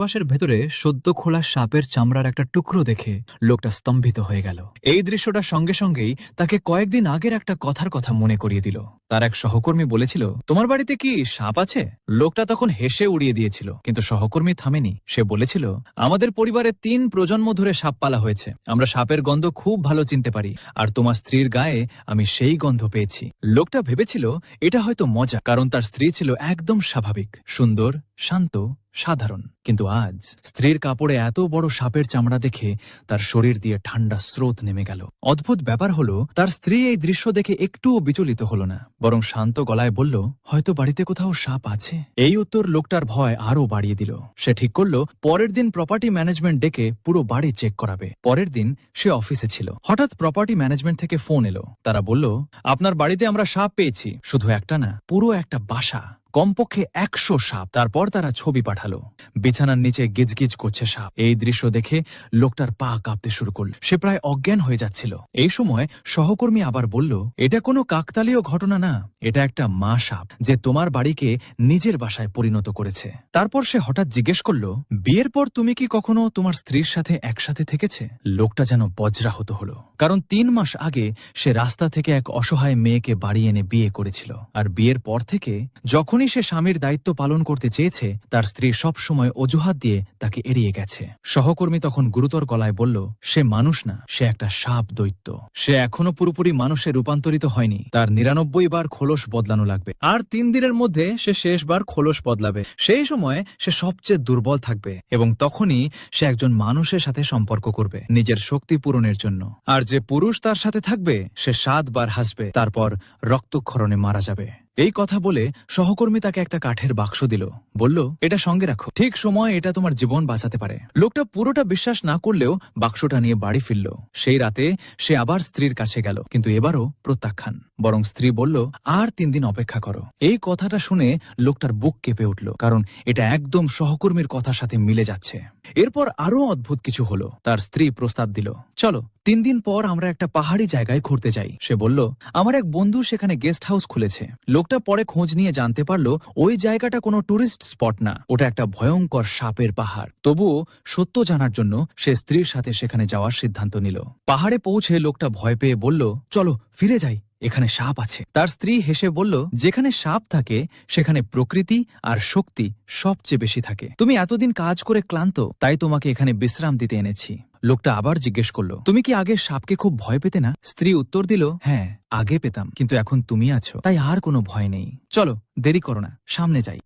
বাসের ভেতরে সদ্য খোলা সাপের চামড়ার একটা টুকরো দেখে লোকটা স্তম্ভিত হয়ে গেল। এই দৃশ্যটা সঙ্গে সঙ্গেই তাকে কয়েকদিন আগের একটা কথার কথা মনে করিয়ে দিল। তার এক সহকর্মী বলেছিল, তোমার বাড়িতে কি সাপ আছে? লোকটা তখন হেসে উড়িয়ে দিয়েছিল, কিন্তু সহকর্মী থামেনি। সে বলেছিল, আমাদের পরিবারে 3 প্রজন্ম ধরে সাপ পালা হয়েছে। আমরা সাপের গন্ধ খুব ভালো চিনতে পারি, আর তোমার স্ত্রীর গায়ে আমি সেই গন্ধ পেয়েছি। লোকটা ভেবেছিল এটা হয়তো মজা, কারণ তার স্ত্রী ছিল একদম স্বাভাবিক, সুন্দর, শান্ত, সাধারণ। কিন্তু আজ স্ত্রীর কাপড়ে এত বড় সাপের চামড়া দেখে তার শরীর দিয়ে ঠান্ডা স্রোত নেমে গেল। অদ্ভুত ব্যাপার হলো, তার স্ত্রী এই দৃশ্য দেখে একটুও বিচলিত হল না, বরং শান্ত গলায় বলল, হয়তো বাড়িতে কোথাও সাপ আছে। এই উত্তর লোকটার ভয় আরও বাড়িয়ে দিল। সে ঠিক করল পরের দিন প্রপার্টি ম্যানেজমেন্ট ডেকে পুরো বাড়ি চেক করাবে। পরের দিন সে অফিসে ছিল। হঠাৎ প্রপার্টি ম্যানেজমেন্ট থেকে ফোন এলো। তারা বলল, আপনার বাড়িতে আমরা সাপ পেয়েছি। শুধু একটা না, পুরো একটা বাসা, কমপক্ষে 100 সাপ। তারপর তারা ছবি পাঠালো। বিছানার নিচে গিজগিজ করছে সাপ। এই দৃশ্য দেখে লোকটার পা কাঁপতে শুরু করল। সে প্রায় অজ্ঞান হয়ে যাচ্ছিল। এই সময় সহকর্মী আবার বলল, এটা কোনো কাকতালীয় ঘটনা না, এটা একটা মা সাপ যে তোমার বাড়িকে নিজের বাসায় পরিণত করেছে। তারপর সে হঠাৎ জিজ্ঞেস করল, বিয়ের পর তুমি কি কখনো তোমার স্ত্রীর সাথে একসাথে থেকেছে? লোকটা যেন বজ্রাহত হলো, কারণ 3 মাস আগে সে রাস্তা থেকে এক অসহায় মেয়েকে বাড়ি এনে বিয়ে করেছিল। আর বিয়ের পর থেকে যখনই সে স্বামীর দায়িত্ব পালন করতে চেয়েছে, তার স্ত্রী সব সময় অজুহাত দিয়ে তাকে এড়িয়ে গেছে। সহকর্মী তখন গুরুতর গলায় বলল, সে মানুষ না, সে একটা সাপ দৈত্য। সে এখনো পুরোপুরি মানুষে রূপান্তরিত হয়নি। তার 99 বার খোলস বদলানো লাগবে, আর 3 দিনের মধ্যে সে শেষবার খোলস বদলাবে। সেই সময় সে সবচেয়ে দুর্বল থাকবে, এবং তখনই সে একজন মানুষের সাথে সম্পর্ক করবে নিজের শক্তি পূরণের জন্য। আর যে পুরুষ তার সাথে থাকবে সে 7 বার হাসবে, তারপর রক্তক্ষরণে মারা যাবে। এই কথা বলে সহকর্মী তাকে একটা কাঠের বাক্স দিল, বলল, এটা সঙ্গে রাখো, ঠিক সময় এটা তোমার জীবন বাঁচাতে পারে। লোকটা পুরোটা বিশ্বাস না করলেও বাক্সটা নিয়ে বাড়ি ফিরল। সেই রাতে সে আবার স্ত্রীর কাছে গেল, কিন্তু এবারও প্রত্যাখ্যান। বরং স্ত্রী বলল, আর 3 দিন অপেক্ষা করো। এই কথাটা শুনে লোকটার বুক কেঁপে উঠল, কারণ এটা একদম সহকর্মীর কথার সাথে মিলে যাচ্ছে। এরপর আরো অদ্ভুত কিছু হলো। তার স্ত্রী প্রস্তাব দিল, চলো 3 দিন পর আমরা একটা পাহাড়ি জায়গায় ঘুরতে যাই। সে বলল, আমার এক বন্ধু সেখানে গেস্ট হাউস খুলেছে। লোকটা পরে খোঁজ নিয়ে জানতে পারলো ওই জায়গাটা কোনো টুরিস্ট স্পট না, ওটা একটা ভয়ঙ্কর সাপের পাহাড়। তবুও সত্য জানার জন্য সে স্ত্রীর সাথে সেখানে যাওয়ার সিদ্ধান্ত নিল। পাহাড়ে পৌঁছে লোকটা ভয় পেয়ে বলল, চলো ফিরে যাই, এখানে সাপ আছে। তার স্ত্রী হেসে বলল, যেখানে সাপ থাকে সেখানে প্রকৃতি আর শক্তি সবচেয়ে বেশি থাকে। তুমি এতদিন কাজ করে ক্লান্ত, তাই তোমাকে এখানে বিশ্রাম দিতে এনেছি। লোকটা আবার জিজ্ঞেস করল, তুমি কি আগে সাপকে খুব ভয় পেতে না? স্ত্রী উত্তর দিল, হ্যাঁ, আগে পেতাম, কিন্তু এখন তুমি আছো, তাই আর কোনো ভয় নেই। চলো, দেরি করো না, সামনে যাই।